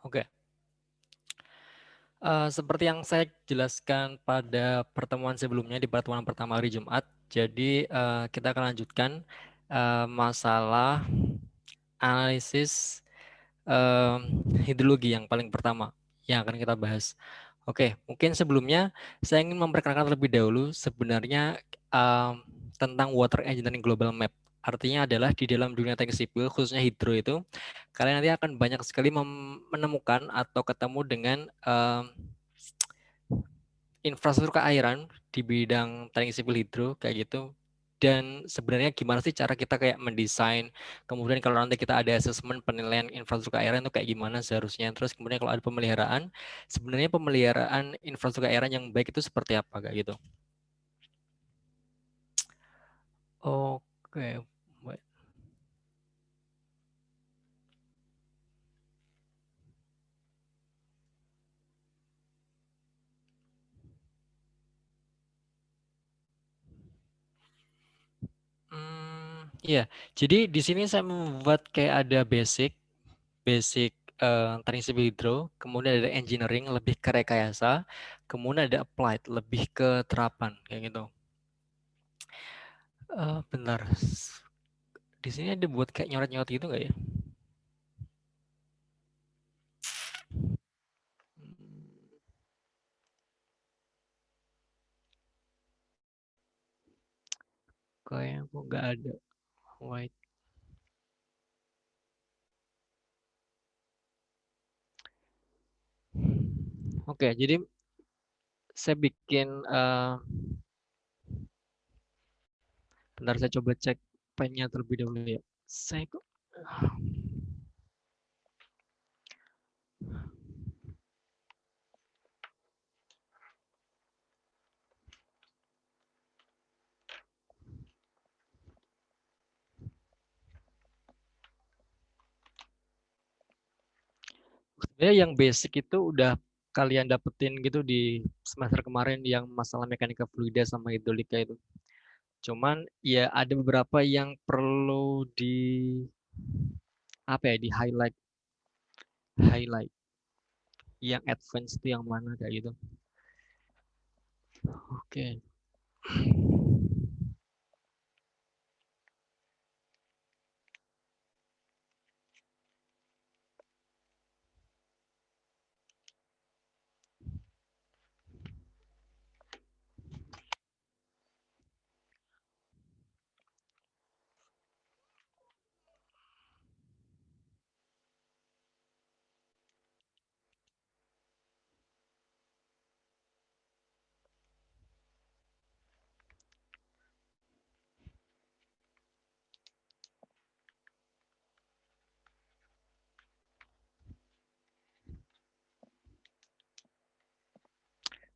Oke. Seperti yang saya jelaskan pada pertemuan sebelumnya di pertemuan pertama hari Jumat, jadi kita akan lanjutkan masalah analisis hidrologi yang paling pertama yang akan kita bahas. Oke, mungkin sebelumnya saya ingin memperkenalkan terlebih dahulu sebenarnya tentang Water Engineering Global Map. Artinya adalah di dalam dunia teknik sipil, khususnya hidro itu, kalian nanti akan banyak sekali menemukan atau ketemu dengan infrastruktur keairan di bidang teknik sipil hidro kayak gitu. Dan sebenarnya gimana sih cara kita kayak mendesain, kemudian kalau nanti kita ada asesmen penilaian infrastruktur keairan itu kayak gimana seharusnya. Terus kemudian kalau ada pemeliharaan, sebenarnya pemeliharaan infrastruktur keairan yang baik itu seperti apa kayak gitu. Oke, baik. Iya, jadi di sini saya membuat kayak ada basic, basic teknik sipil hidro, kemudian ada engineering lebih ke rekayasa, kemudian ada applied lebih ke terapan kayak gitu. Bentar, di sini ada buat kayak nyoret-nyoret gitu nggak ya? Hmm, Kayaknya kok nggak ada. White. Oke, jadi saya bikin, bentar saya coba cek pennya terlebih dahulu ya. Saya kok sebenarnya yang basic itu udah kalian dapetin gitu di semester kemarin yang masalah mekanika fluida sama hidrolika itu. Cuman ya ada beberapa yang perlu di apa ya, di highlight, highlight yang advance itu yang mana kayak gitu. Oke.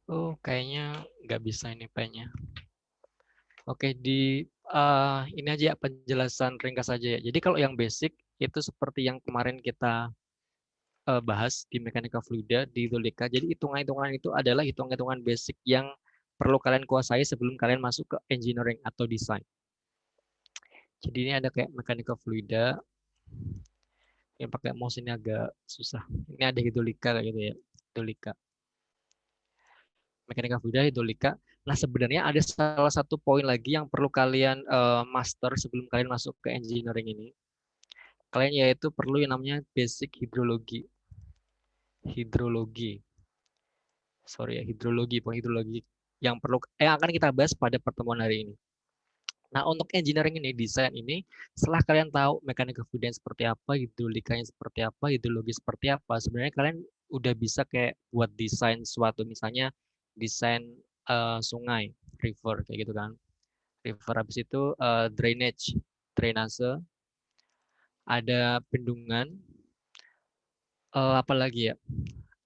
Oh, kayaknya nggak bisa ini pennya. Oke, di ini aja ya, penjelasan ringkas saja ya. Jadi kalau yang basic itu seperti yang kemarin kita bahas di mekanika fluida di hidrolika. Jadi hitungan-hitungan itu adalah hitungan-hitungan basic yang perlu kalian kuasai sebelum kalian masuk ke engineering atau desain. Jadi ini ada kayak mekanika fluida yang pakai mouse ini agak susah. Ini ada hidrolika kayak gitu ya. Hidrolika. Mekanika fluida, hidrolika. Nah, sebenarnya ada salah satu poin lagi yang perlu kalian master sebelum kalian masuk ke engineering ini. Kalian yaitu perlu yang namanya basic hidrologi. Hidrologi. Sorry ya, hidrologi, bukan hidrologi yang perlu yang akan kita bahas pada pertemuan hari ini. Nah, untuk engineering ini, desain ini, setelah kalian tahu mekanika fluida seperti apa, hidrolikanya seperti apa, hidrologi seperti apa, sebenarnya kalian udah bisa kayak buat desain suatu, misalnya desain sungai, river kayak gitu kan. River habis itu drainage, drainase, ada bendungan, apa lagi ya?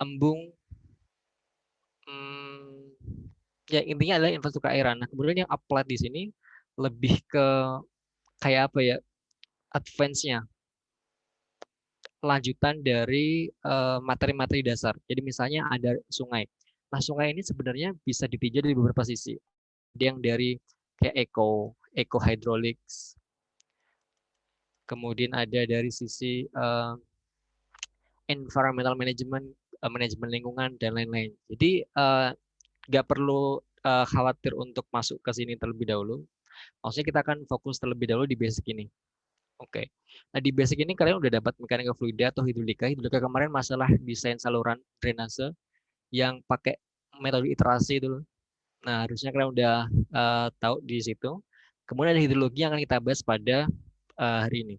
Embung, hmm, ya intinya adalah infrastruktur airan. Nah, kemudian yang applied di sini lebih ke kayak apa ya? Advance-nya, lanjutan dari materi-materi dasar. Jadi misalnya ada sungai. Nah, sungai ini sebenarnya bisa ditinjau dari beberapa sisi. Ada yang dari kayak eco hydraulics, kemudian ada dari sisi environmental management, manajemen lingkungan dan lain-lain. Jadi nggak perlu khawatir untuk masuk ke sini terlebih dahulu. Maksudnya kita akan fokus terlebih dahulu di basic ini. Oke. Nah, di basic ini kalian udah dapat mekanika fluida atau hidrolika. Hidrolika kemarin masalah desain saluran drainase yang pakai metode iterasi itu. Nah, harusnya kalian udah tahu di situ. Kemudian ada hidrologi yang akan kita bahas pada hari ini.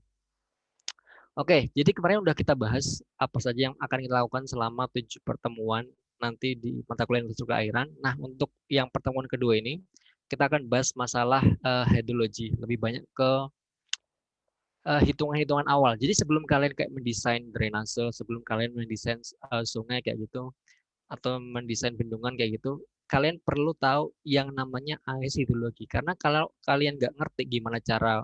Oke, jadi kemarin udah kita bahas apa saja yang akan kita lakukan selama 7 pertemuan nanti di mata kuliah infrastruktur keairan. Nah, untuk yang pertemuan kedua ini, kita akan bahas masalah hidrologi, lebih banyak ke hitungan-hitungan awal. Jadi sebelum kalian kayak mendesain drainase, sebelum kalian mendesain sungai kayak gitu, atau mendesain bendungan kayak gitu, kalian perlu tahu yang namanya AS hidrologi. Karena kalau kalian nggak ngerti gimana cara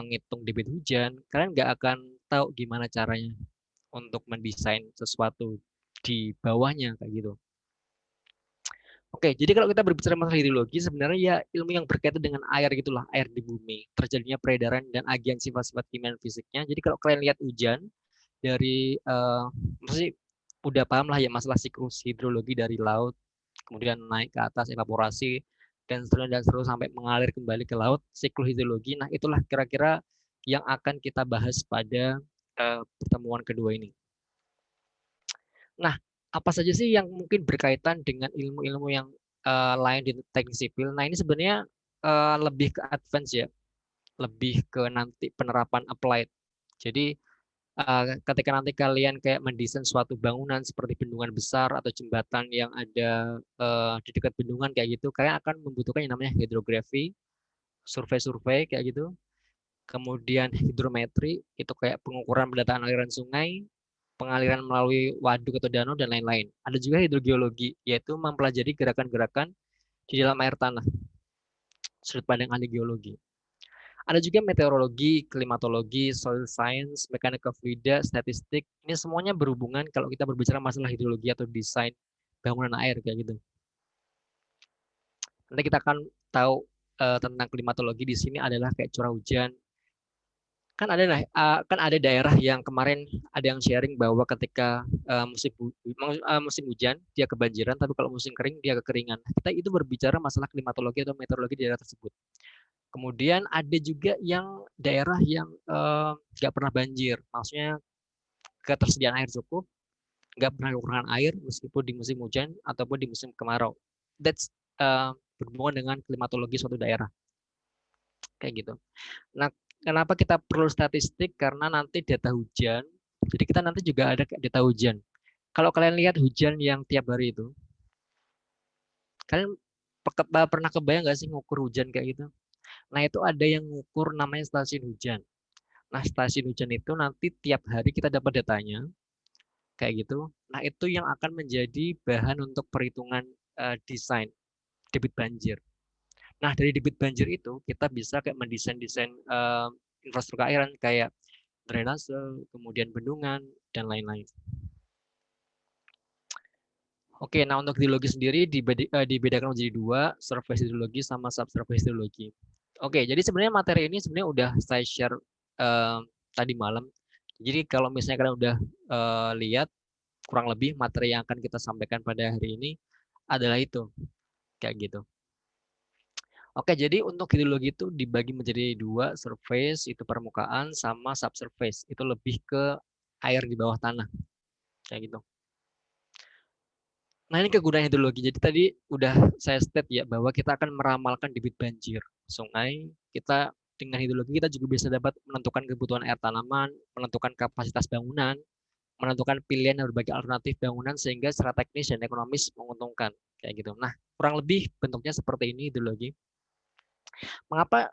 ngitung debit hujan, kalian nggak akan tahu gimana caranya untuk mendesain sesuatu di bawahnya kayak gitu. Oke, jadi kalau kita berbicara masalah hidrologi, sebenarnya ya ilmu yang berkaitan dengan air gitulah, air di bumi, terjadinya peredaran dan agen sifat-sifat kimia dan fisiknya. Jadi kalau kalian lihat hujan dari, maksudnya udah paham lah ya masalah siklus hidrologi dari laut, kemudian naik ke atas evaporasi, dan seterusnya sampai mengalir kembali ke laut, siklus hidrologi. Nah, itulah kira-kira yang akan kita bahas pada pertemuan kedua ini. Nah, apa saja sih yang mungkin berkaitan dengan ilmu-ilmu yang lain di teknik sipil? Nah, ini sebenarnya lebih ke advance ya, lebih ke nanti penerapan applied. Jadi ketika nanti kalian kayak mendesain suatu bangunan seperti bendungan besar atau jembatan yang ada di dekat bendungan kayak gitu, kalian akan membutuhkan yang namanya hidrografi, survei-survei kayak gitu. Kemudian hidrometri, itu kayak pengukuran pendataan aliran sungai, pengaliran melalui waduk atau danau, dan lain-lain. Ada juga hidrogeologi, yaitu mempelajari gerakan-gerakan di dalam air tanah, sudut pandang ahli geologi. Ada juga meteorologi, klimatologi, soil science, mekanika fluida, statistik. Ini semuanya berhubungan kalau kita berbicara masalah hidrologi atau desain bangunan air kayak gitu. Nanti kita akan tahu tentang klimatologi di sini adalah kayak curah hujan. Kan ada daerah yang kemarin ada yang sharing bahwa ketika musim hujan dia kebanjiran, tapi kalau musim kering dia kekeringan. Kita itu berbicara masalah klimatologi atau meteorologi di daerah tersebut. Kemudian ada juga yang daerah yang nggak pernah banjir, maksudnya ketersediaan air cukup, nggak pernah kekurangan air meskipun di musim hujan ataupun di musim kemarau. That's berhubungan dengan klimatologi suatu daerah, kayak gitu. Nah, kenapa kita perlu statistik? Karena nanti data hujan, jadi kita nanti juga ada data hujan. Kalau kalian lihat hujan yang tiap hari itu, kalian pernah kebayang nggak sih ngukur hujan kayak gitu? Nah, itu ada yang ngukur namanya stasiun hujan. Nah, stasiun hujan itu nanti tiap hari kita dapat datanya, kayak gitu. Nah, itu yang akan menjadi bahan untuk perhitungan desain debit banjir. Nah, dari debit banjir itu kita bisa kayak mendesain-desain infrastruktur airan kayak drainase, kemudian bendungan, dan lain-lain. Oke, nah untuk hidrologi sendiri dibedakan menjadi dua, surface hidrologi sama subsurface hidrologi. Oke, jadi sebenarnya materi ini sebenarnya udah saya share tadi malam. Jadi kalau misalnya kalian udah lihat kurang lebih materi yang akan kita sampaikan pada hari ini adalah itu, kayak gitu. Oke, jadi untuk hidrologi itu dibagi menjadi dua, surface itu permukaan sama subsurface itu lebih ke air di bawah tanah, kayak gitu. Nah, ini kegunaan hidrologi. Jadi tadi udah saya state ya bahwa kita akan meramalkan debit banjir sungai. Kita dengan hidrologi kita juga bisa dapat menentukan kebutuhan air tanaman, menentukan kapasitas bangunan, menentukan pilihan dan berbagai alternatif bangunan sehingga secara teknis dan ekonomis menguntungkan kayak gitu. Nah, kurang lebih bentuknya seperti ini hidrologi. Mengapa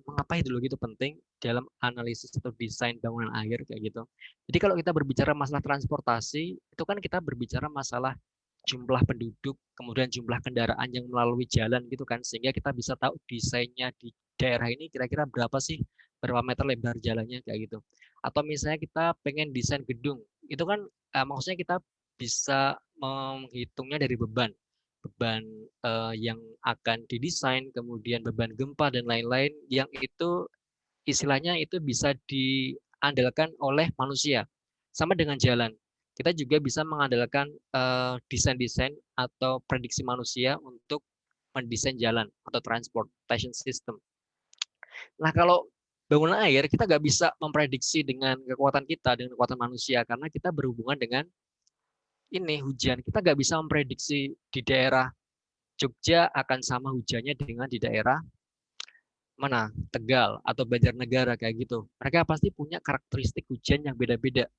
mengapa hidrologi itu penting dalam analisis atau desain bangunan air kayak gitu. Jadi kalau kita berbicara masalah transportasi, itu kan kita berbicara masalah jumlah penduduk, kemudian jumlah kendaraan yang melalui jalan gitu kan, sehingga kita bisa tahu desainnya di daerah ini kira-kira berapa sih, berapa meter lebar jalannya kayak gitu. Atau misalnya kita pengen desain gedung, itu kan maksudnya kita bisa menghitungnya dari beban beban yang akan didesain, kemudian beban gempa dan lain-lain yang itu istilahnya itu bisa diandalkan oleh manusia. Sama dengan jalan, kita juga bisa mengandalkan desain-desain atau prediksi manusia untuk mendesain jalan atau transportation system. Nah, kalau bangunan air, kita nggak bisa memprediksi dengan kekuatan kita, dengan kekuatan manusia, karena kita berhubungan dengan ini hujan. Kita nggak bisa memprediksi di daerah Jogja akan sama hujannya dengan di daerah mana Tegal atau Banjarnegara kayak gitu. Mereka pasti punya karakteristik hujan yang beda-beda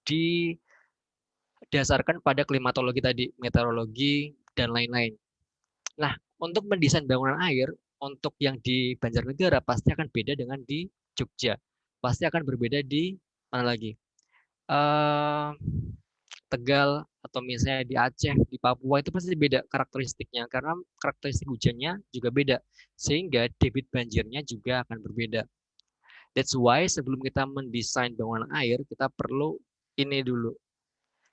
didasarkan pada klimatologi tadi, meteorologi dan lain-lain. Nah, untuk mendesain bangunan air untuk yang di Banjarnegara pasti akan beda dengan di Jogja. Pasti akan berbeda di mana lagi? Tegal atau misalnya di Aceh, di Papua itu pasti beda karakteristiknya karena karakteristik hujannya juga beda sehingga debit banjirnya juga akan berbeda. That's why sebelum kita mendesain bangunan air kita perlu ini dulu.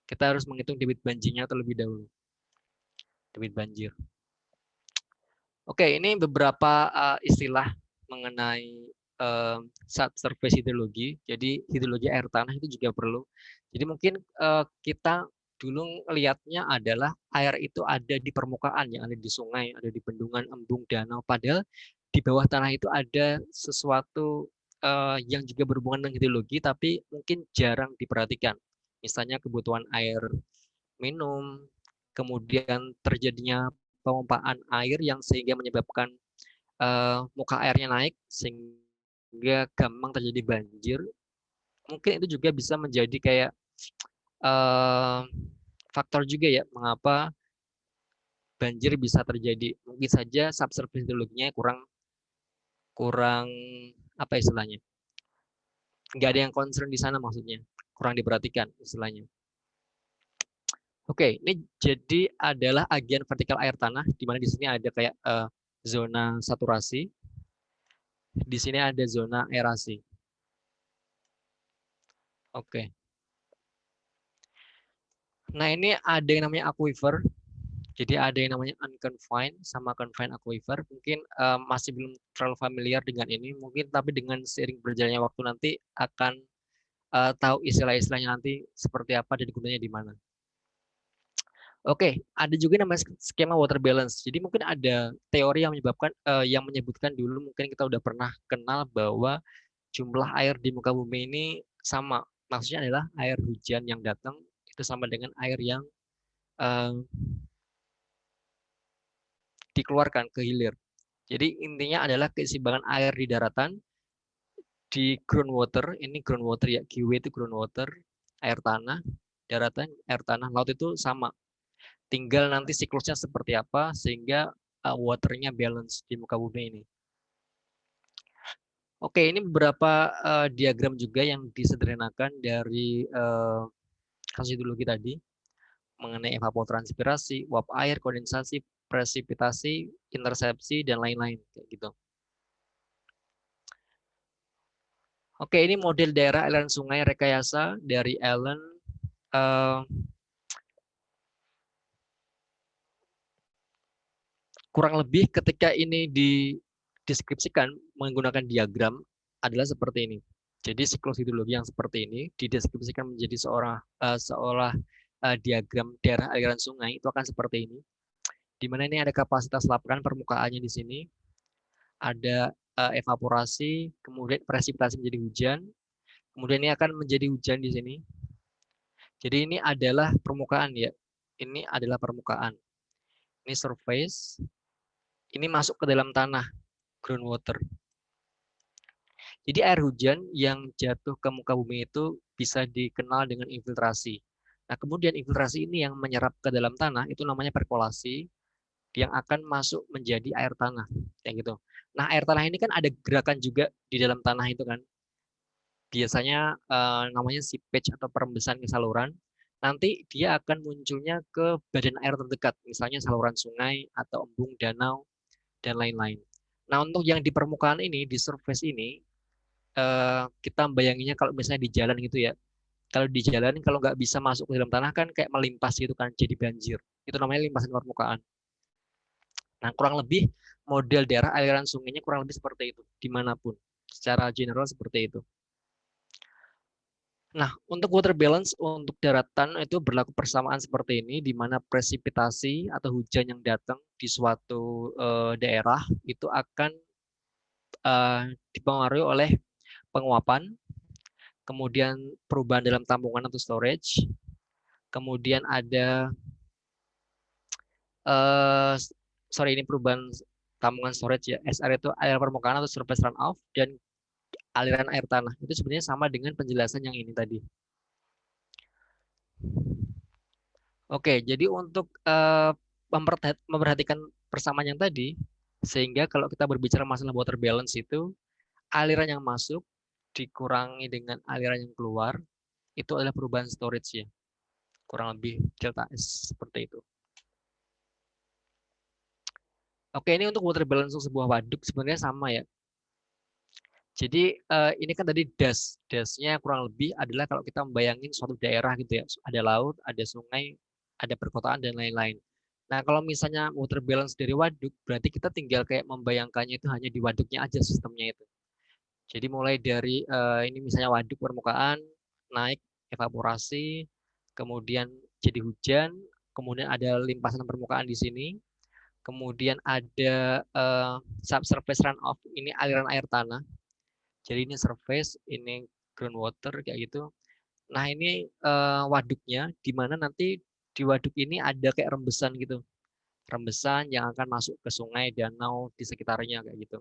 Kita harus menghitung debit banjirnya terlebih dahulu. Debit banjir. Oke, ini beberapa istilah mengenai subsurface hidrologi. Jadi hidrologi air tanah itu juga perlu. Jadi mungkin kita dulu lihatnya adalah air itu ada di permukaan, yang ada di sungai, ada di bendungan, embung, danau. Padahal di bawah tanah itu ada sesuatu yang juga berhubungan dengan hidrologi, tapi mungkin jarang diperhatikan. Misalnya kebutuhan air minum, kemudian terjadinya pemompaan air yang sehingga menyebabkan muka airnya naik sehingga gampang terjadi banjir. Mungkin itu juga bisa menjadi kayak faktor juga ya mengapa banjir bisa terjadi. Mungkin saja subsurface hidrologinya kurang apa istilahnya? Nggak ada yang concern di sana maksudnya, kurang diperhatikan istilahnya. Oke, ini jadi adalah agian vertikal air tanah, di mana di sini ada kayak zona saturasi, di sini ada zona aerasi. Oke. Nah, ini ada yang namanya aquifer. Jadi ada yang namanya unconfined sama confined aquifer. Mungkin masih belum terlalu familiar dengan ini, mungkin tapi dengan seiring berjalannya waktu nanti akan tahu istilah-istilahnya nanti seperti apa dan gunanya di mana. Oke, ada juga namanya skema water balance. Jadi mungkin ada teori yang menyebutkan dulu mungkin kita udah pernah kenal bahwa jumlah air di muka bumi ini sama. Maksudnya adalah air hujan yang datang itu sama dengan air yang dikeluarkan ke hilir. Jadi intinya adalah keseimbangan air di daratan, di groundwater, ini groundwater ya, GW itu groundwater, air tanah, daratan, air tanah, laut itu sama. Tinggal nanti siklusnya seperti apa sehingga waternya balance di muka bumi ini. Oke, ini beberapa diagram juga yang disederhanakan dari kasus hidrologi tadi mengenai evapotranspirasi, uap air, kondensasi, presipitasi, intersepsi, dan lain-lain kayak gitu. Oke, ini model daerah aliran sungai rekayasa dari Allen. Kurang lebih ketika ini dideskripsikan menggunakan diagram adalah seperti ini. Jadi siklus hidrologi yang seperti ini dideskripsikan menjadi seolah diagram daerah aliran sungai itu akan seperti ini. Di mana ini ada kapasitas lapangan permukaannya di sini, ada evaporasi, kemudian presipitasi menjadi hujan, kemudian ini akan menjadi hujan di sini. Jadi ini adalah permukaan ya. Ini adalah permukaan. Ini surface. Ini masuk ke dalam tanah, groundwater. Jadi air hujan yang jatuh ke muka bumi itu bisa dikenal dengan infiltrasi. Nah, kemudian infiltrasi ini yang menyerap ke dalam tanah itu namanya perkolasi yang akan masuk menjadi air tanah, kayak gitu. Nah, air tanah ini kan ada gerakan juga di dalam tanah itu kan. Biasanya namanya seepage atau perembesan ke saluran. Nanti dia akan munculnya ke badan air terdekat, misalnya saluran sungai atau embung, danau, dan lain-lain. Nah, untuk yang di permukaan ini, di surface ini, kita bayanginnya kalau misalnya di jalan gitu ya. Kalau di jalan, kalau nggak bisa masuk ke dalam tanah kan kayak melimpas gitu kan, jadi banjir. Itu namanya limpasan permukaan. Nah, kurang lebih model daerah aliran sungainya kurang lebih seperti itu, dimanapun. Secara general seperti itu. Nah, untuk water balance untuk daratan itu berlaku persamaan seperti ini, di mana presipitasi atau hujan yang datang di suatu daerah itu akan dipengaruhi oleh penguapan, kemudian perubahan dalam tampungan atau storage, kemudian ada eh sorry ini perubahan tampungan storage ya. SR itu air permukaan atau surface runoff, dan aliran air tanah. Itu sebenarnya sama dengan penjelasan yang ini tadi. Oke, jadi untuk memperhatikan persamaan yang tadi, sehingga kalau kita berbicara masalah water balance itu, aliran yang masuk dikurangi dengan aliran yang keluar, itu adalah perubahan storage ya. Kurang lebih delta S seperti itu. Oke, ini untuk water balance untuk sebuah waduk sebenarnya sama ya. Jadi ini kan tadi das, dasnya kurang lebih adalah kalau kita membayangin suatu daerah gitu ya, ada laut, ada sungai, ada perkotaan dan lain-lain. Nah kalau misalnya water balance dari waduk, berarti kita tinggal kayak membayangkannya itu hanya di waduknya aja sistemnya itu. Jadi mulai dari ini misalnya waduk permukaan naik evaporasi, kemudian jadi hujan, kemudian ada limpasan permukaan di sini, kemudian ada subsurface runoff, ini aliran air tanah. Jadi ini surface, ini groundwater kayak gitu. Nah ini waduknya, di mana nanti di waduk ini ada kayak rembesan gitu, rembesan yang akan masuk ke sungai, danau di sekitarnya kayak gitu.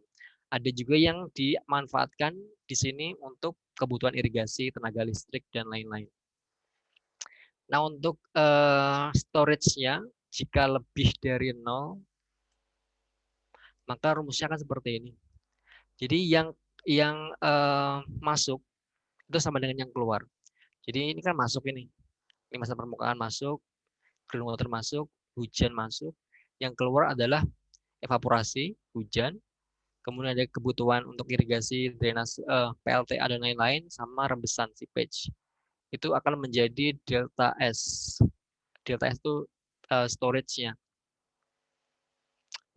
Ada juga yang dimanfaatkan di sini untuk kebutuhan irigasi, tenaga listrik dan lain-lain. Nah untuk storage-nya, jika lebih dari 0, maka rumusnya akan seperti ini. Jadi yang masuk itu sama dengan yang keluar. Jadi ini kan masuk ini limpasan permukaan masuk, groundwater masuk, hujan masuk. Yang keluar adalah evaporasi, hujan, kemudian ada kebutuhan untuk irigasi, drainase, PLTA dan lain-lain, sama rembesan seepage. Itu akan menjadi delta S. Delta S itu storage-nya.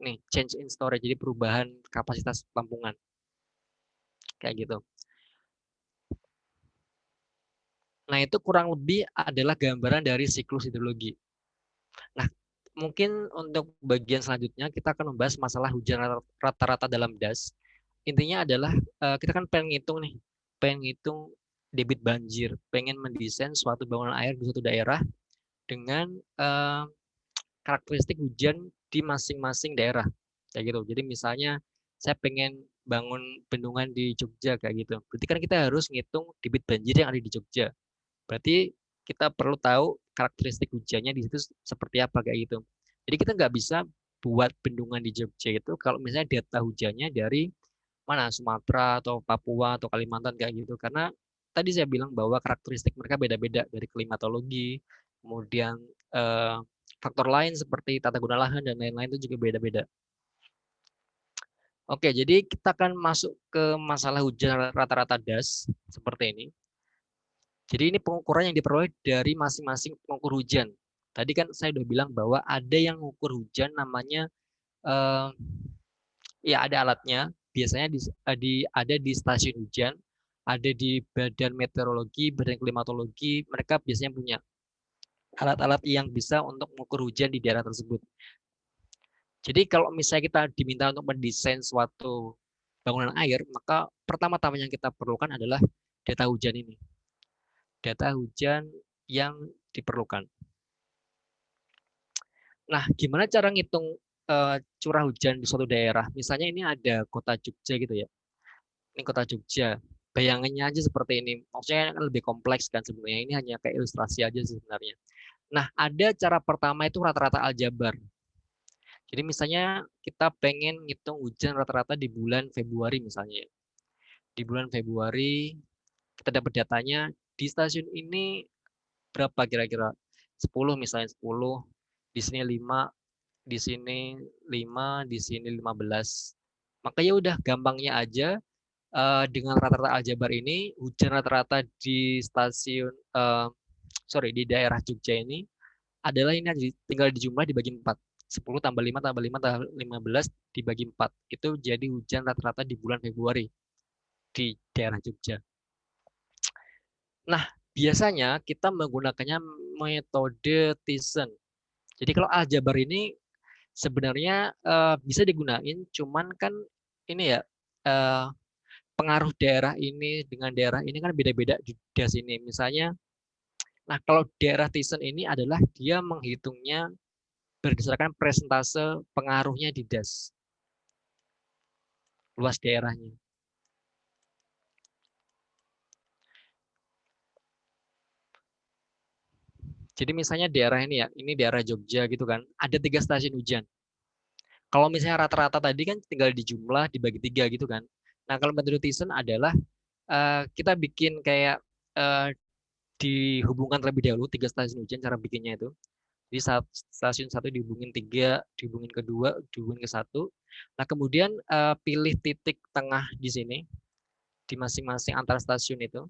Nih, change in storage, jadi perubahan kapasitas tampungan. Kayak gitu. Nah, itu kurang lebih adalah gambaran dari siklus hidrologi. Nah, mungkin untuk bagian selanjutnya kita akan membahas masalah hujan rata-rata dalam das. Intinya adalah kita kan pengen ngitung nih, pengen ngitung debit banjir, pengen mendesain suatu bangunan air di suatu daerah dengan karakteristik hujan di masing-masing daerah kayak gitu. Jadi misalnya saya pengen bangun bendungan di Jogja kayak gitu. Berarti kan kita harus ngitung debit banjir yang ada di Jogja. Berarti kita perlu tahu karakteristik hujannya di situ seperti apa kayak gitu. Jadi kita nggak bisa buat bendungan di Jogja itu kalau misalnya data hujannya dari mana Sumatera atau Papua atau Kalimantan kayak gitu, karena tadi saya bilang bahwa karakteristik mereka beda-beda dari klimatologi, kemudian eh, faktor lain seperti tata guna lahan dan lain-lain itu juga beda-beda. Oke, jadi kita akan masuk ke masalah hujan rata-rata das seperti ini. Jadi ini pengukuran yang diperoleh dari masing-masing pengukur hujan. Tadi kan saya udah bilang bahwa ada yang mengukur hujan namanya eh, ya ada alatnya. Biasanya ada di stasiun hujan, ada di badan meteorologi, badan klimatologi. Mereka biasanya punya alat-alat yang bisa untuk mengukur hujan di daerah tersebut. Jadi kalau misalnya kita diminta untuk mendesain suatu bangunan air, maka pertama-tama yang kita perlukan adalah data hujan ini. Data hujan yang diperlukan. Nah, gimana cara ngitung curah hujan di suatu daerah? Misalnya ini ada kota Jogja gitu ya. Ini kota Jogja. Bayangannya aja seperti ini. Maksudnya kan lebih kompleks kan sebenarnya. Ini hanya kayak ilustrasi aja sih sebenarnya. Nah, ada cara pertama itu rata-rata aljabar. Jadi misalnya kita pengen ngitung hujan rata-rata di bulan Februari misalnya. Di bulan Februari kita dapat datanya di stasiun ini berapa kira-kira? 10 misalnya 10, di sini 5, di sini 5, di sini 15. Maka ya udah gampangnya aja dengan rata-rata aljabar ini hujan rata-rata di stasiun di daerah Jogja ini adalah ini tinggal dijumlah dibagi 4. 10 tambah 5 tambah 5 tambah 15 dibagi 4. Itu jadi hujan rata-rata di bulan Februari di daerah Jogja. Nah, Biasanya kita menggunakannya metode Thiessen. Jadi kalau aljabar ini sebenarnya bisa digunain, cuman kan ini ya pengaruh daerah ini dengan daerah ini kan beda-beda di das ini. Misalnya, nah kalau daerah Thiessen ini adalah dia menghitungnya berdasarkan presentase pengaruhnya di das, luas daerahnya. Jadi misalnya daerah ini ya, ini daerah Jogja gitu kan, ada 3 stasiun hujan. Kalau misalnya rata-rata tadi kan tinggal dijumlah dibagi 3 gitu kan. Nah kalau metode Thiessen adalah kita bikin kayak dihubungkan terlebih dahulu 3 stasiun hujan cara bikinnya itu. Jadi stasiun 1 dihubungin 3, dihubungin kedua, dihubungin ke 1. Nah kemudian pilih titik tengah di sini, di masing-masing antara stasiun itu.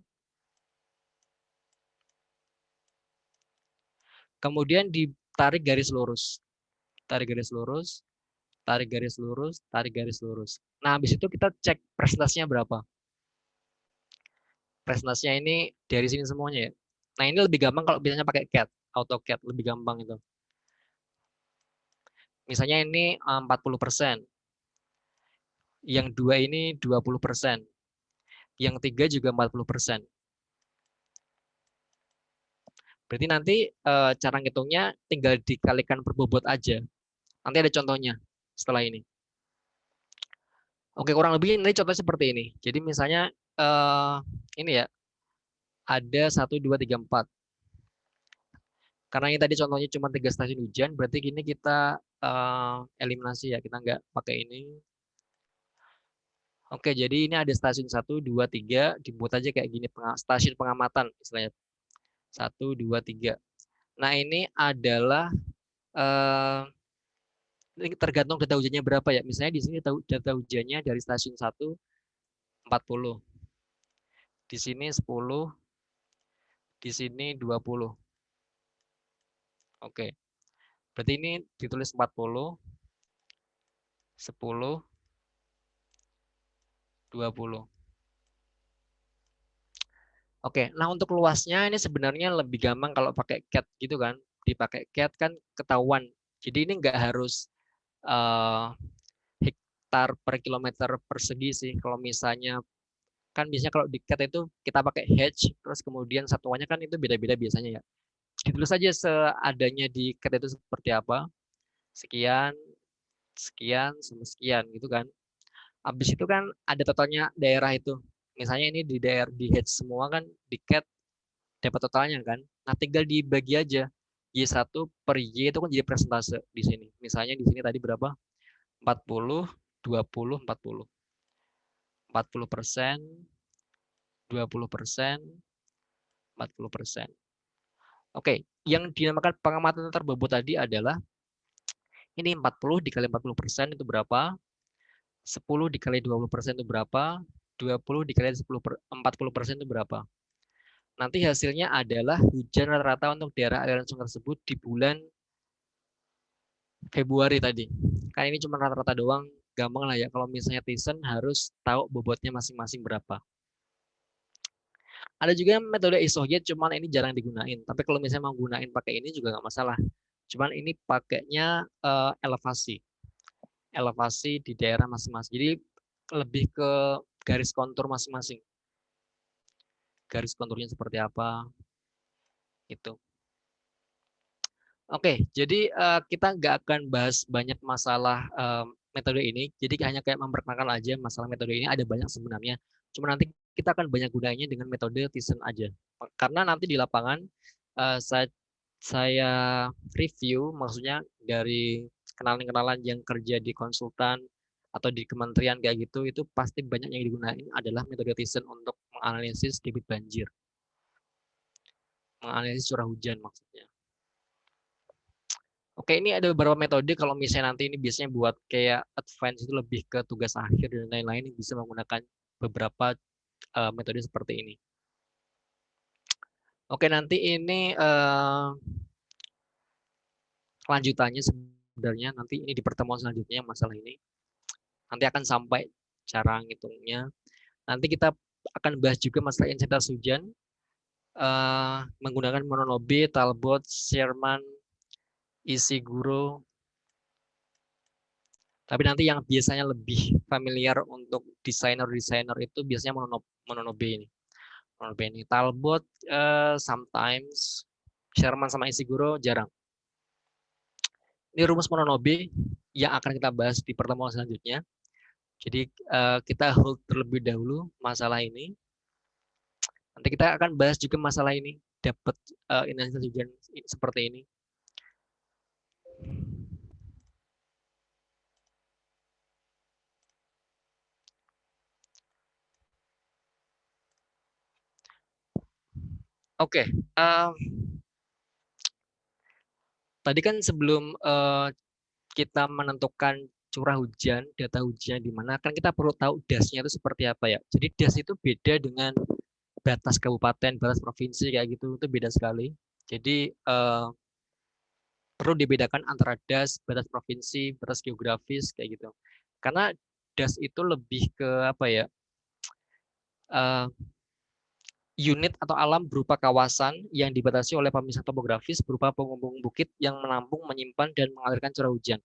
Kemudian ditarik garis lurus. Tarik garis lurus, tarik garis lurus, tarik garis lurus. Nah, habis itu kita cek presentasinya berapa. Presentasinya ini dari sini semuanya ya. Nah, ini lebih gampang kalau biasanya pakai CAD, AutoCAD, lebih gampang itu. Misalnya ini 40%. Yang 2 ini 20%. Yang 3 juga 40%. Berarti nanti cara ngitungnya tinggal dikalikan per bobot aja. Nanti ada contohnya setelah ini. Oke, kurang lebih ini contohnya seperti ini. Jadi misalnya ini ya, ada 1, 2, 3, 4. Karena ini tadi contohnya cuma 3 stasiun hujan, berarti gini kita eliminasi ya, kita nggak pakai ini. Oke, jadi ini ada stasiun 1, 2, 3, dibuat aja kayak gini, stasiun pengamatan istilahnya. 1, 2, 3. Nah, ini adalah tergantung data hujannya berapa ya. Misalnya di sini data hujannya dari stasiun 1 40. Di sini 10, di sini 20. Oke. Berarti ini ditulis 40, 10, 20. Oke, nah untuk luasnya ini sebenarnya lebih gampang kalau pakai CAD gitu kan. Dipakai CAD kan ketahuan. Jadi ini nggak harus hektar per kilometer persegi sih. Kalau misalnya kan biasanya kalau di CAD itu kita pakai hedge, terus kemudian satuannya kan itu beda-beda biasanya ya. Ditulis aja seadanya di CAD itu seperti apa. Sekian, sekian, sama sekian gitu kan. Habis itu kan ada totalnya daerah itu. Misalnya ini di daerah di hedge semua kan di CAD dapat totalnya kan. Nah, tinggal dibagi aja. Y1 per Y itu kan jadi persentase di sini. Misalnya di sini tadi berapa? 40, 20, 40. 40%, 20%, 40%. Oke, yang dinamakan pengamatan terbobot tadi adalah ini 40 dikali 40% itu berapa? 10 dikali 20% itu berapa? 20 dikali 40% itu berapa? Nanti hasilnya adalah hujan rata-rata untuk daerah aliran sungai tersebut di bulan Februari tadi. Kan ini cuma rata-rata doang, gampang lah ya. Kalau misalnya Thiessen harus tahu bobotnya masing-masing berapa. Ada juga metode isohyet, cuman ini jarang digunain. Tapi kalau misalnya mau gunain pakai ini juga nggak masalah. Cuman ini pakainya elevasi. Elevasi di daerah masing-masing. Jadi lebih ke garis kontur masing-masing. Garis konturnya seperti apa, itu. Oke, jadi kita nggak akan bahas banyak masalah metode ini. Jadi hanya kayak memperkenalkan aja masalah metode ini ada banyak sebenarnya. Cuma nanti kita akan banyak gunanya dengan metode Thiessen aja. Karena nanti di lapangan saya review, maksudnya dari kenalan-kenalan yang kerja di konsultan atau di kementerian kayak gitu, itu pasti banyak yang digunakan adalah metode Thiessen untuk menganalisis debit banjir, menganalisis curah hujan maksudnya. Oke, ini ada beberapa metode kalau misalnya nanti ini biasanya buat kayak advance itu lebih ke tugas akhir dan lain-lain bisa menggunakan beberapa metode seperti ini. Oke, nanti ini lanjutannya sebenarnya nanti ini di pertemuan selanjutnya masalah ini. Nanti akan sampai cara ngitungnya. Nanti kita akan bahas juga masalah intensitas hujan. menggunakan Mononobe, Talbot, Sherman, Ishiguro. Tapi nanti yang biasanya lebih familiar untuk desainer-desainer itu biasanya Mononobe ini. Mononobe ini. Talbot sometimes, Sherman sama Ishiguro jarang. Ini rumus Mononobe yang akan kita bahas di pertemuan selanjutnya. Jadi kita hold terlebih dahulu masalah ini. Nanti kita akan bahas juga masalah ini, dapat intensitas hujan seperti ini. Oke, tadi kan sebelum kita menentukan curah hujan, data hujan di mana, kan kita perlu tahu DAS-nya itu seperti apa ya. Jadi DAS itu beda dengan batas kabupaten, batas provinsi kayak gitu, itu beda sekali. Jadi perlu dibedakan antara DAS, batas provinsi, batas geografis kayak gitu. Karena DAS itu lebih ke apa ya? Unit atau alam berupa kawasan yang dibatasi oleh pemisah topografis berupa penghubung bukit yang menampung, menyimpan, dan mengalirkan curah hujan.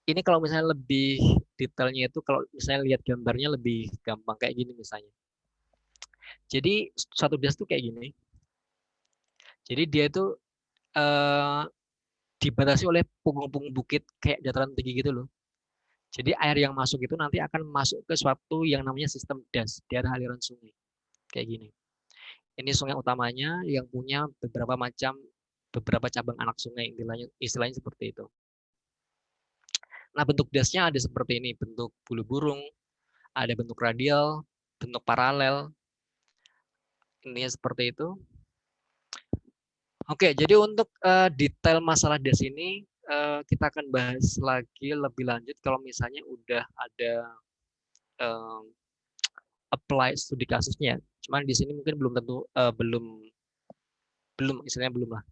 Ini kalau misalnya lebih detailnya itu kalau misalnya lihat gambarnya lebih gampang kayak gini misalnya. Jadi satu DAS itu kayak gini. Jadi dia itu dibatasi oleh punggung-punggung bukit kayak dataran tinggi gitu loh. Jadi air yang masuk itu nanti akan masuk ke suatu yang namanya sistem DAS, daerah aliran sungai. Kayak gini. Ini sungai utamanya yang punya beberapa cabang anak sungai, istilahnya seperti itu. Nah, bentuk dasnya ada seperti ini, bentuk bulu burung, ada bentuk radial, bentuk paralel. Intinya seperti itu. Oke, jadi untuk detail masalah das ini kita akan bahas lagi lebih lanjut kalau misalnya udah ada apply studi kasusnya. Cuman di sini mungkin belum tentu belum istilahnya belum lah.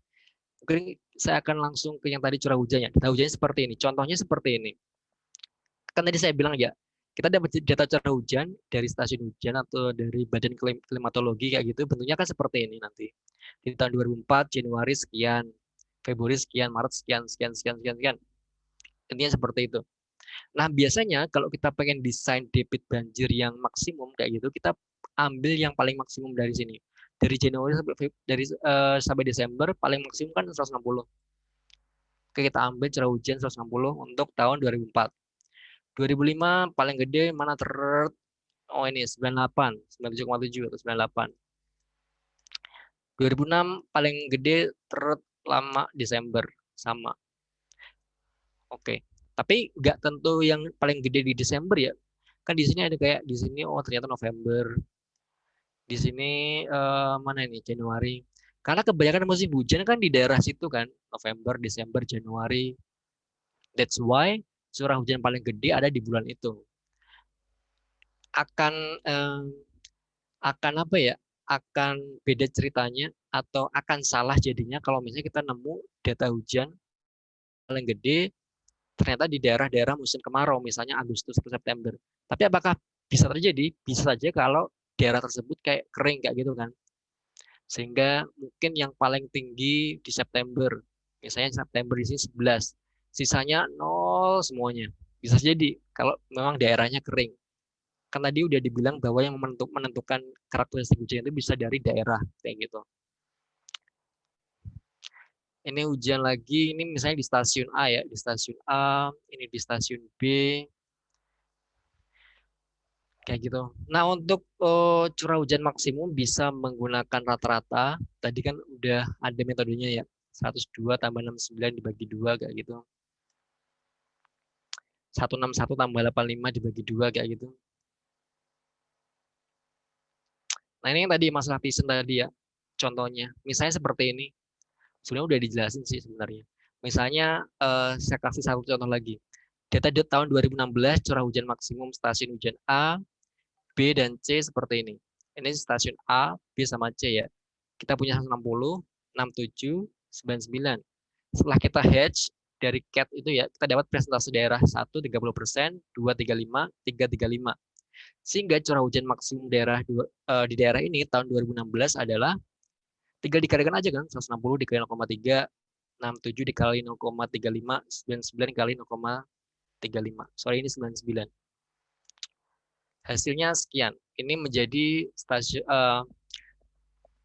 Mungkin saya akan langsung ke yang tadi curah hujannya. Curah hujannya seperti ini. Contohnya seperti ini. Kan tadi saya bilang ya, kita dapat data curah hujan dari stasiun hujan atau dari badan klimatologi kayak gitu, bentuknya kan seperti ini nanti. Di tahun 2004, Januari sekian, Februari sekian, Maret sekian, sekian, sekian, sekian, sekian. Intinya seperti itu. Nah, biasanya kalau kita pengen desain debit banjir yang maksimum kayak gitu, kita ambil yang paling maksimum dari sini. Dari Januari sampai Desember paling maksimum kan 160. Oke, kita ambil curah hujan 160 untuk tahun 2004. 2005 paling gede mana oh ini 98, 97,7 atau 98. 2006 paling gede lama Desember sama. Oke. Tapi nggak tentu yang paling gede di Desember ya. Kan di sini ada kayak di sini oh ternyata November. Di sini mana ini Januari. Karena kebanyakan musim hujan kan di daerah situ kan, November, Desember, Januari. That's why curah hujan paling gede ada di bulan itu. Akan apa ya? Akan beda ceritanya atau akan salah jadinya kalau misalnya kita nemu data hujan paling gede ternyata di daerah-daerah musim kemarau, misalnya Agustus atau September. Tapi apakah bisa terjadi? Bisa saja kalau daerah tersebut kayak kering kayak gitu kan. Sehingga mungkin yang paling tinggi di September. Misalnya September di sini 11. Sisanya 0 semuanya. Bisa jadi kalau memang daerahnya kering. Kan tadi udah dibilang bahwa yang menentukan karakteristik hujan itu bisa dari daerah kayak gitu. Ini hujan lagi, ini misalnya di stasiun A ya, di stasiun A, ini di stasiun B, kayak gitu. Nah, untuk curah hujan maksimum bisa menggunakan rata-rata. Tadi kan udah ada metodenya ya, 102 tambah 69 dibagi 2 kayak gitu. 161 tambah 85 dibagi 2 kayak gitu. Nah, ini yang tadi masalah Pearson tadi ya, contohnya. Misalnya seperti ini. Sebenarnya udah dijelasin sih sebenarnya. Misalnya saya kasih satu contoh lagi. Data tahun 2016 curah hujan maksimum stasiun hujan A, B, dan C seperti ini. Ini stasiun A, B, sama C ya. Kita punya 160, 67, 99. Setelah kita hatch dari CAT itu ya, kita dapat presentase daerah 1 30%, 2 35, 3 35. Sehingga curah hujan maksimum di daerah ini tahun 2016 adalah tinggal dikalikan aja kan, 160 dikali 0,3, 67 dikali 0,35, 99 kali 0,35. Sorry, ini 99. Hasilnya sekian. Ini menjadi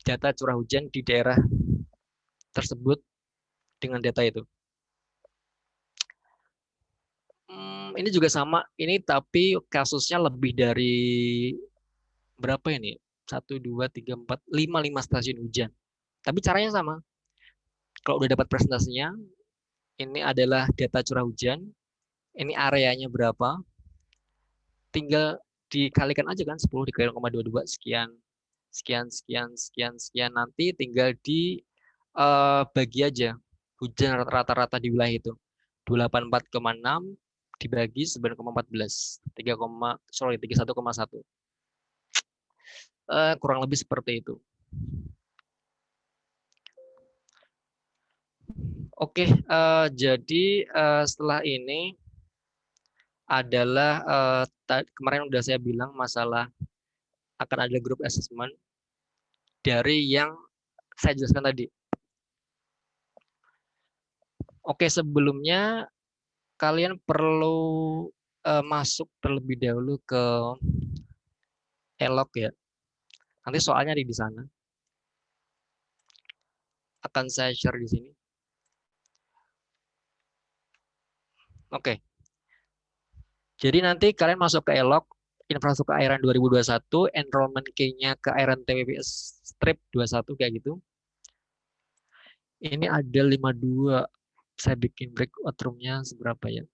data curah hujan di daerah tersebut dengan data itu. Ini juga sama, ini tapi kasusnya lebih dari berapa ini? 1, 2, 3, 4, 5 stasiun hujan. Tapi caranya sama. Kalau udah dapat presentasinya, ini adalah data curah hujan, ini areanya berapa, tinggal dikalikan aja kan, 10 dikali 0,22 sekian, sekian, sekian, sekian, sekian. Nanti tinggal bagi aja hujan rata-rata di wilayah itu. 284,6 dibagi 9,14, 31,1. Kurang lebih seperti itu. Oke, jadi setelah ini adalah kemarin udah saya bilang masalah akan ada grup assessment dari yang saya jelaskan tadi. Oke, sebelumnya kalian perlu masuk terlebih dahulu ke Elok ya. Nanti soalnya di sana. Akan saya share di sini. Oke. Jadi nanti kalian masuk ke Elok, infrastruktur keairan 2021, enrollment key-nya keairan TPPS strip 21 kayak gitu. Ini ada 52. Saya bikin breakout room-nya seberapa ya?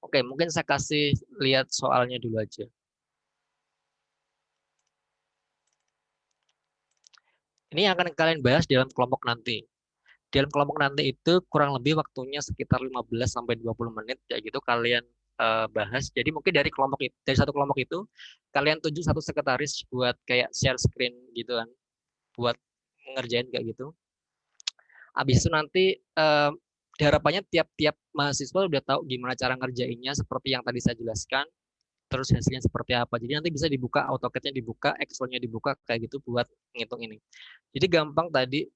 Oke, mungkin saya kasih lihat soalnya dulu aja. Ini yang akan kalian bahas dalam kelompok nanti. Dalam kelompok nanti itu kurang lebih waktunya sekitar 15 sampai 20 menit kayak gitu kalian bahas. Jadi mungkin dari dari satu kelompok itu kalian tunjuk satu sekretaris buat kayak share screen gitu kan. Buat ngerjain kayak gitu. Habis itu nanti harapannya tiap-tiap mahasiswa udah tahu gimana cara ngerjainnya seperti yang tadi saya jelaskan. Terus hasilnya seperti apa. Jadi nanti bisa dibuka, AutoCAD-nya dibuka, Excel-nya dibuka kayak gitu buat ngitung ini. Jadi gampang tadi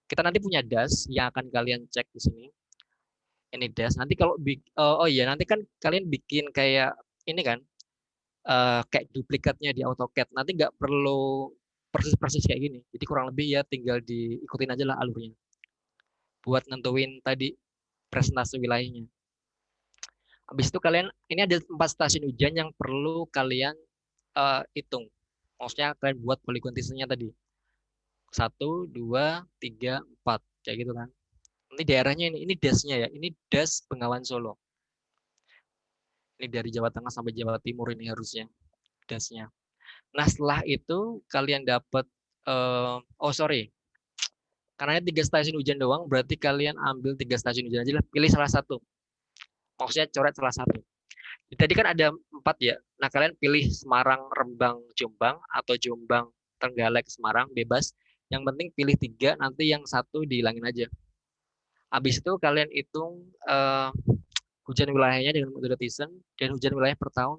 kita nanti punya das yang akan kalian cek di sini. Ini das. Nanti kalau oh iya nanti kan kalian bikin kayak ini kan kayak duplikatnya di AutoCAD. Nanti nggak perlu persis-persis kayak gini. Jadi kurang lebih ya tinggal diikutin aja lah alurnya. Buat nentuin tadi presentasi wilayahnya. Habis itu kalian ini ada 4 stasiun hujan yang perlu kalian hitung. Maksudnya kalian buat poligon tisnya tadi. 1, 2, 3, 4 kayak gitu kan. Ini daerahnya ini dasnya ya. Ini das Bengawan Solo. Ini dari Jawa Tengah sampai Jawa Timur ini harusnya dasnya. Nah setelah itu kalian dapat oh sorry, karena 3 stasiun hujan doang, berarti kalian ambil 3 stasiun hujan aja lah. Pilih salah satu. Maksudnya coret salah satu. Tadi kan ada 4 ya. Nah kalian pilih Semarang, Rembang, Jombang atau Jombang, Trenggalek, Semarang bebas. Yang penting pilih 3, nanti yang satu dihilangin aja. Habis itu kalian hitung hujan wilayahnya dengan metode Thiessen dan hujan wilayah per tahun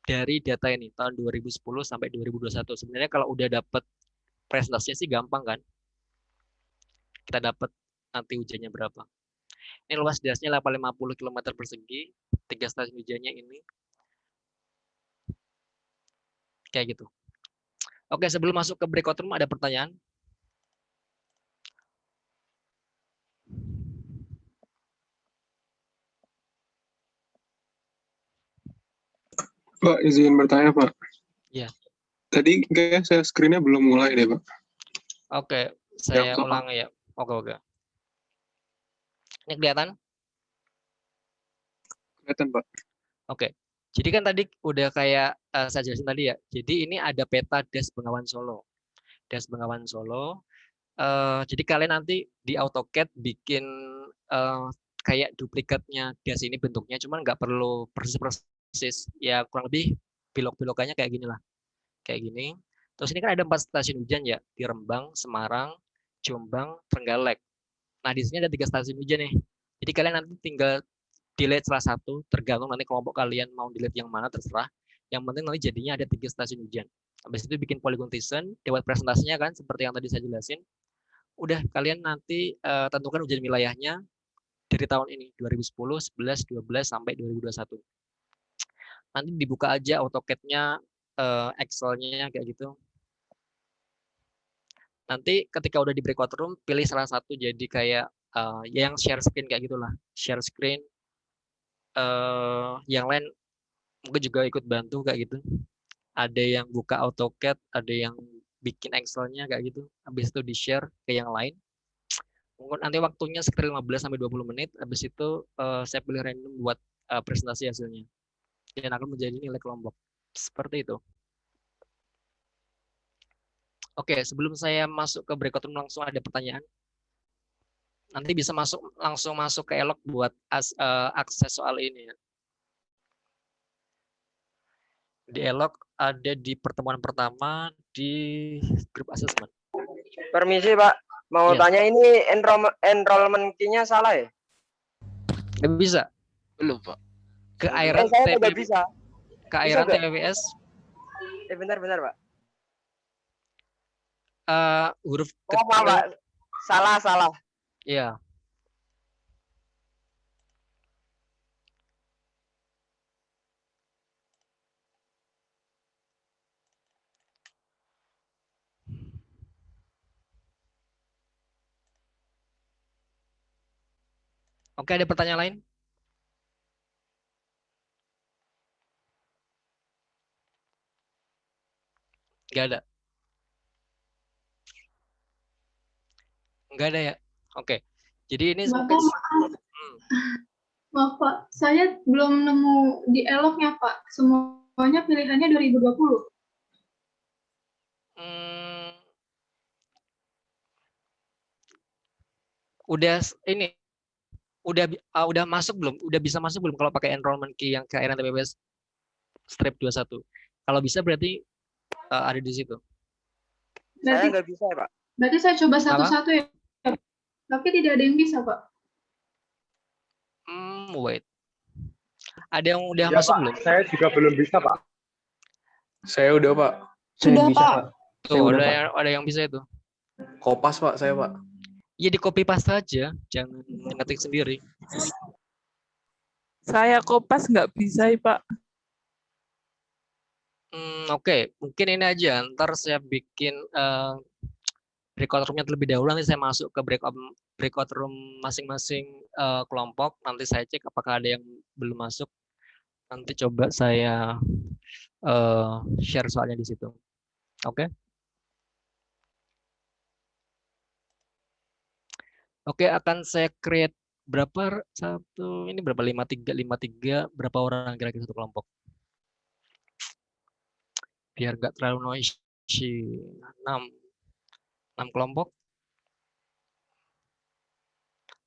dari data ini tahun 2010 sampai 2021. Sebenarnya kalau udah dapat presentasinya sih gampang kan. Kita dapat nanti hujannya berapa. Ini luas dasnya 850 km persegi, 3 stasiun hujannya ini. Kayak gitu. Oke, sebelum masuk ke breakout room ada pertanyaan? Pak, izin bertanya, Pak. Iya. Tadi kayaknya saya screen-nya belum mulai deh, Pak. Oke, saya ulang ya. Oke. Ini kelihatan? Kelihatan, Pak. Oke. Jadi kan tadi udah kayak saya jelasin tadi ya. Jadi ini ada peta das Bengawan Solo. Das Bengawan Solo. Jadi kalian nanti di AutoCAD bikin kayak duplikatnya das ini bentuknya, cuman nggak perlu persis. Ya kurang lebih belok-belokannya kayak gini lah. Kayak gini. Terus ini kan ada 4 stasiun hujan ya, di Rembang, Semarang, Jombang, Trenggalek. Nah di sini ada 3 stasiun hujan nih. Jadi kalian nanti tinggal delete salah satu, tergantung nanti kelompok kalian mau delete yang mana terserah. Yang penting nanti jadinya ada 3 stasiun hujan. Habis itu bikin polygon Tizen, buat presentasinya kan seperti yang tadi saya jelasin. Udah kalian nanti tentukan ujian wilayahnya dari tahun ini 2010, 11, 12 sampai 2021. Nanti dibuka aja AutoCAD-nya, Excel-nya kayak gitu. Nanti ketika udah di breakout room, pilih salah satu jadi kayak yang share screen kayak gitulah, share screen. Yang lain mungkin juga ikut bantu kayak gitu. Ada yang buka AutoCAD, ada yang bikin Excel-nya kayak gitu. Habis itu di-share ke yang lain. Mungkin nanti waktunya sekitar 15 sampai 20 menit. Habis itu saya pilih random buat presentasi hasilnya. Dan akan menjadi nilai kelompok. Seperti itu. Oke, sebelum saya masuk ke breakout room langsung ada pertanyaan. Nanti bisa langsung masuk ke Elok buat akses soal ini ya. Di Elok ada di pertemuan pertama di grup assessment. Permisi Pak, mau tanya ini enrollment key-nya salah ya? Nggak bisa. Belum Pak. Ke airan saya nggak bisa. Ke airan TPWS. Bentar Pak. Huruf kecil. Maaf Pak, salah. Iya. Oke, ada pertanyaan lain? Nggak ada. Nggak ada ya? Oke. Jadi ini Bapak, maaf Pak, saya belum nemu di Eloknya Pak. Semuanya pilihannya 2020. Udah ini udah masuk belum? Udah bisa masuk belum kalau pakai enrollment key yang ke airan TPWS strip 21? Kalau bisa berarti ada di situ. Saya nggak bisa ya Pak. Berarti saya coba satu-satu ya. Tapi tidak ada yang bisa Pak. Wait. Ada yang udah masuk Pak, belum? Saya juga belum bisa Pak. Saya udah, Pak. Sudah Pak. Tuh, ada yang bisa itu. Kopas, Pak, saya, Pak. Ya di copy paste aja, jangan ngetik sendiri. Saya kopas nggak bisa ya Pak. Oke. Mungkin ini aja. Ntar saya bikin breakout room-nya terlebih dahulu. Nanti saya masuk ke breakout room masing-masing kelompok. Nanti saya cek apakah ada yang belum masuk. Nanti coba saya share soalnya di situ. Oke. Oke, akan saya create berapa ini berapa 53 berapa orang kira-kira satu kelompok. Biar nggak terlalu noisy. 6 kelompok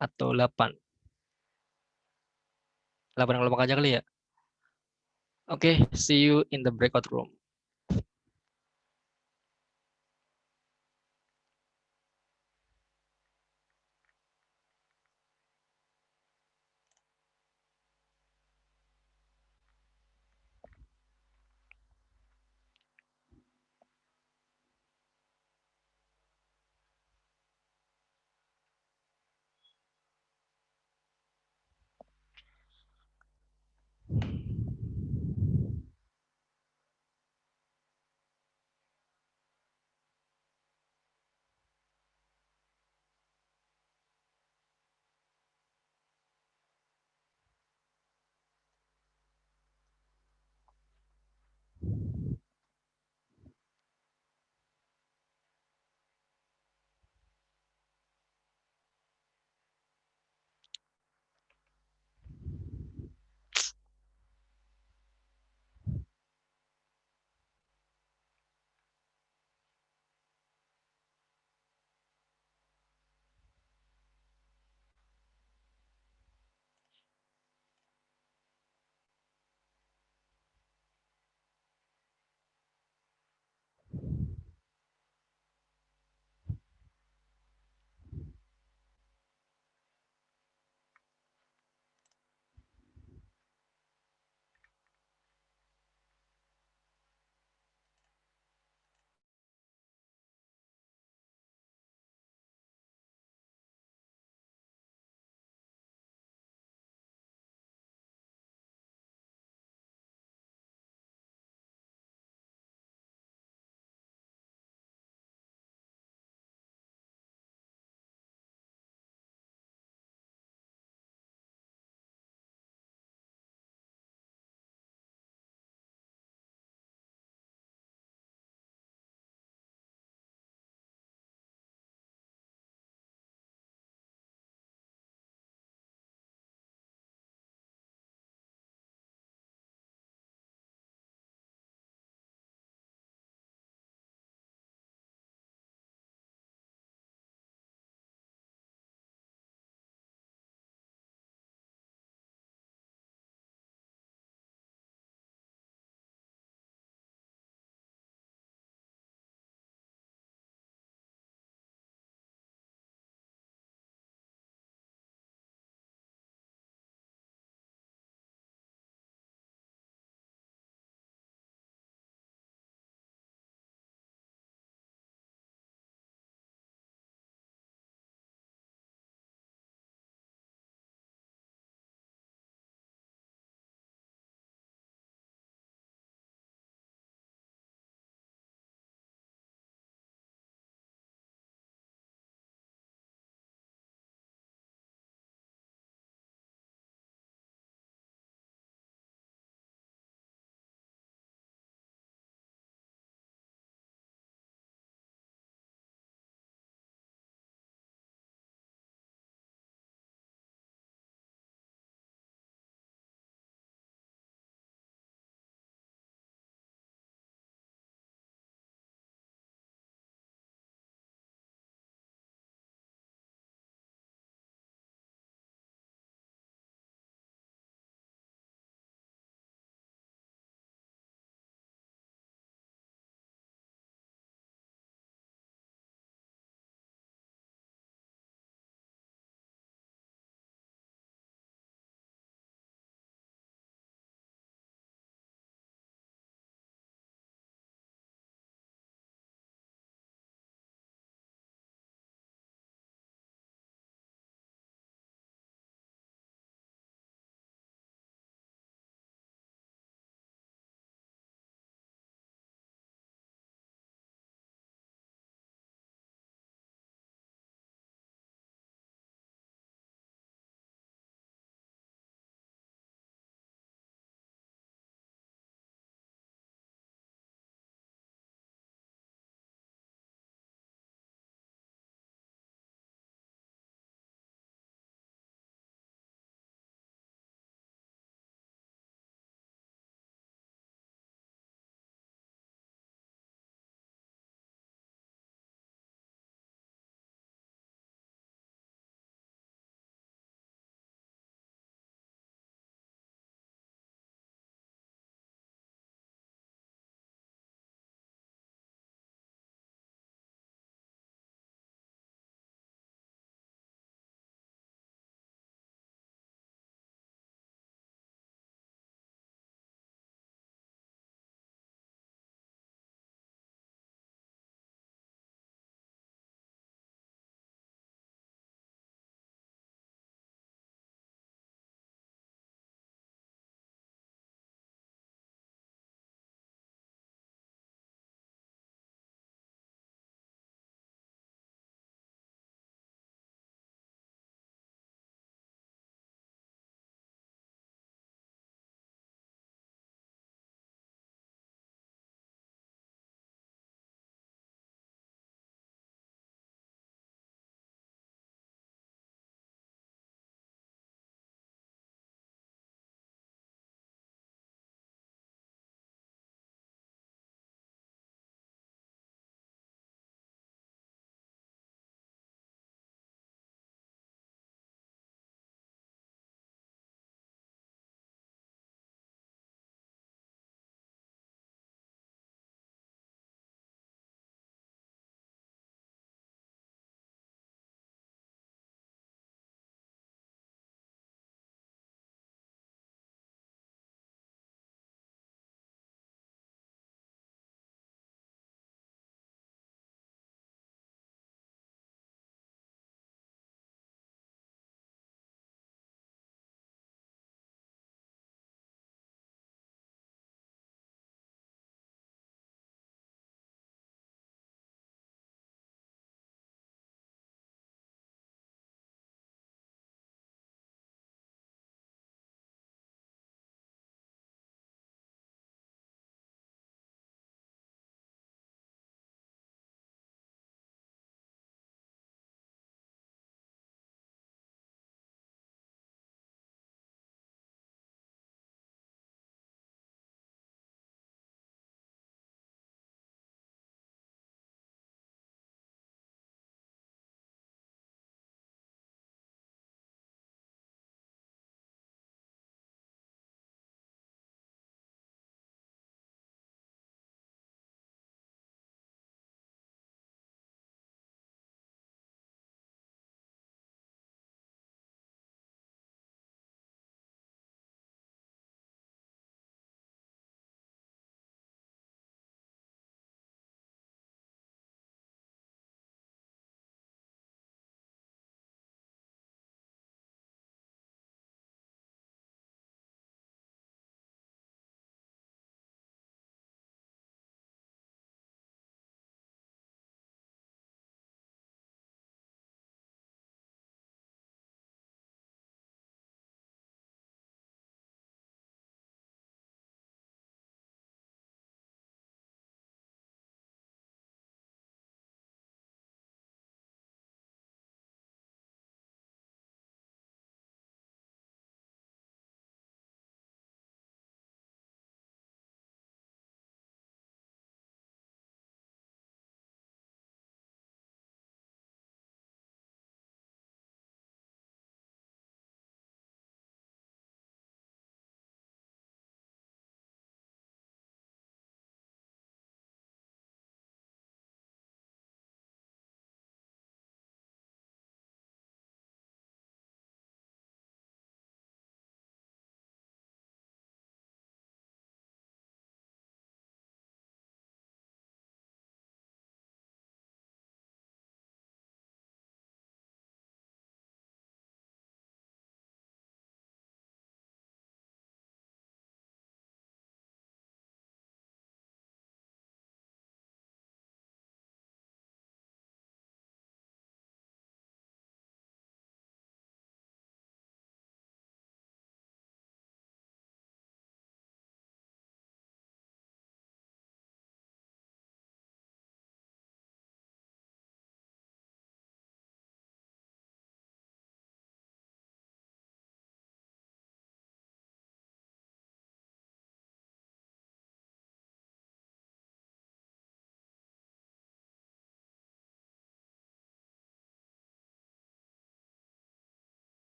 atau 8 kelompok aja kali ya. Oke, see you in the breakout room.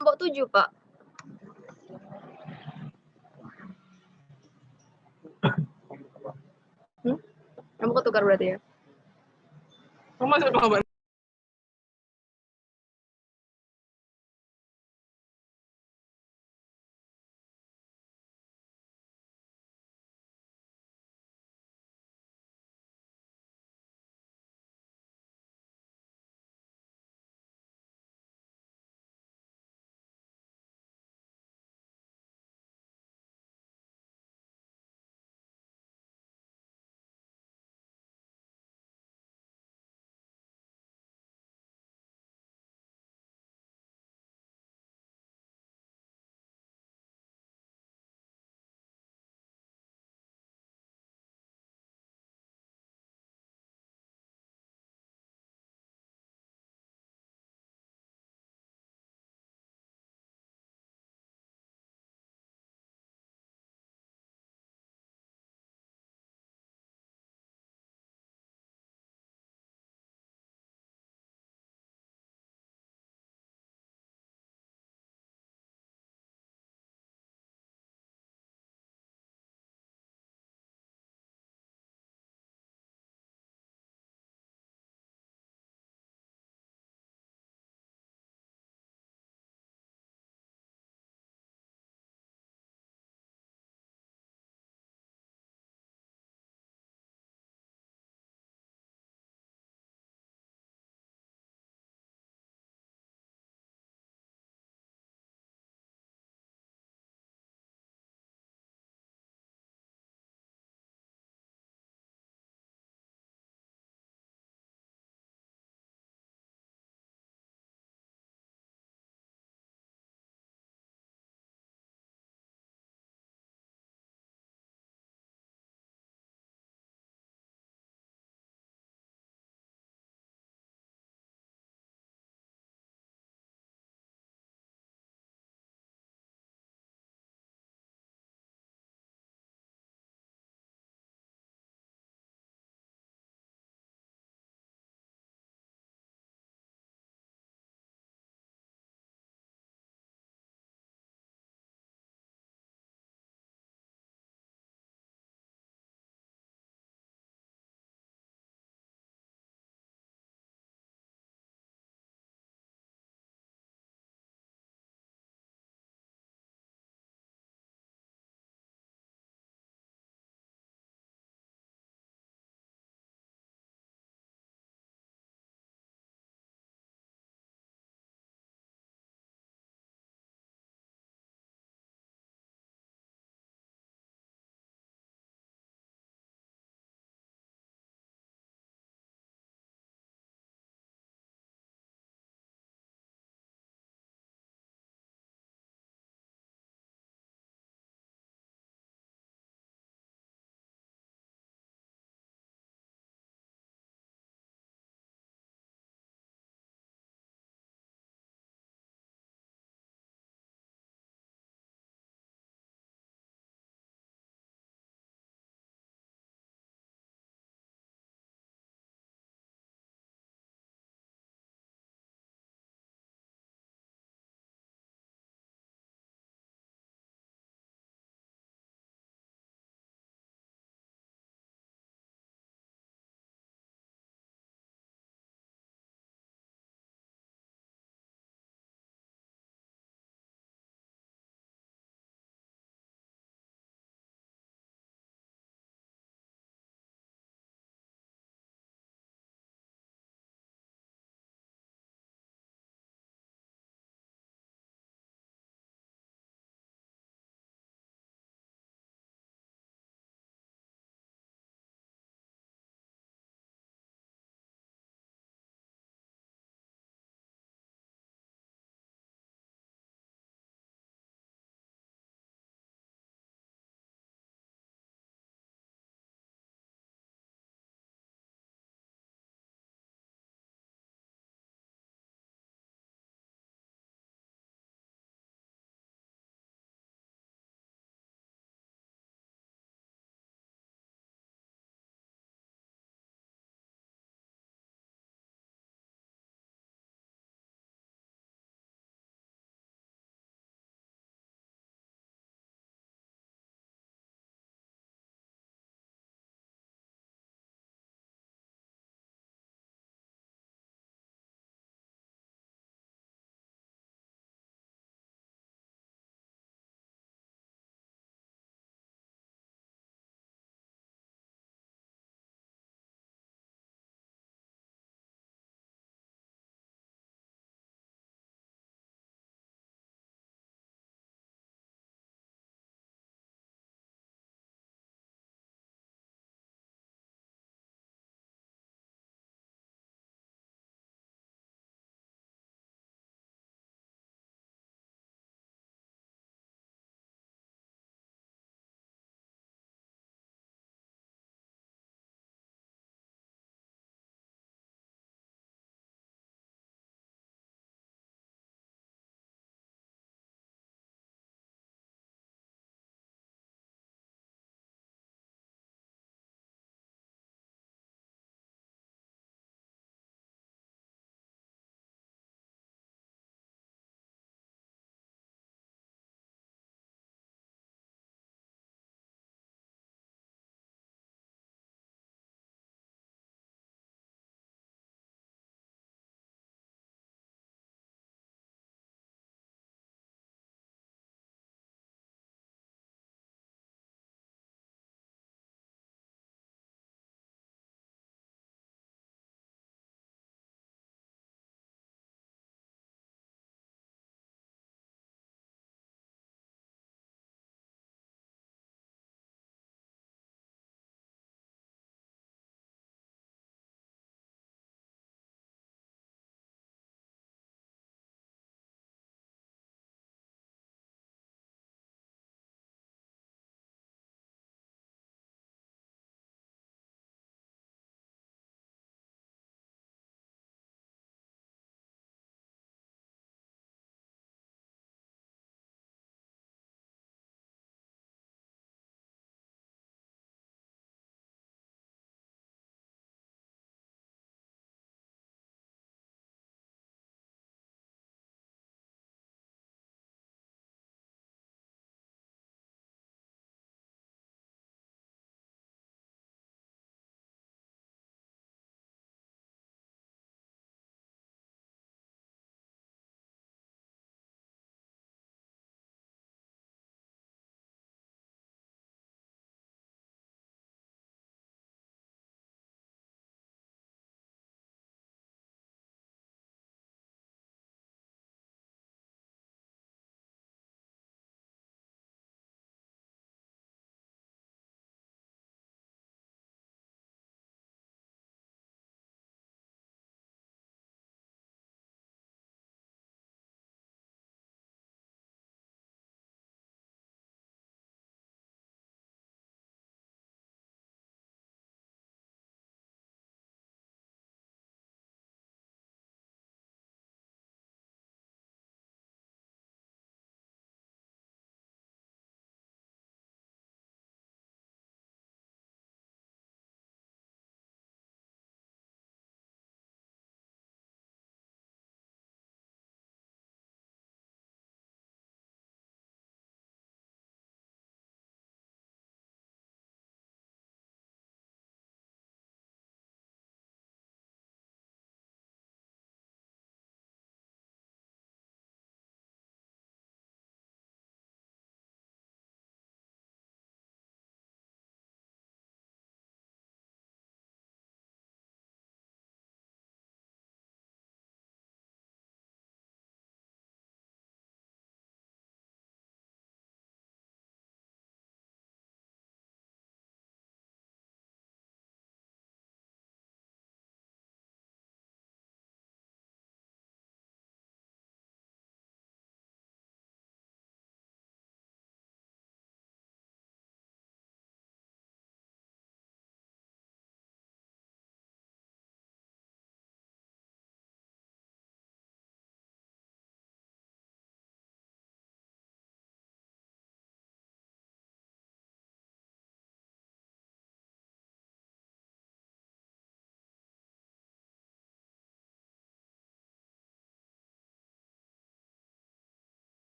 Kelompok 7, Pak. Kamu ketukar berarti ya? Kamu masuk kelompok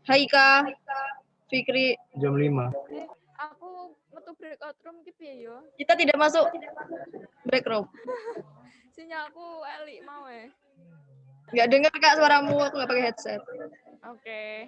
Haika, Fikri. Jam 5. Aku metu breakout room ki piye yo? Kita tidak masuk break room. Sinyalku elik mau. Nggak dengar Kak suaramu, aku nggak pakai headset. Oke.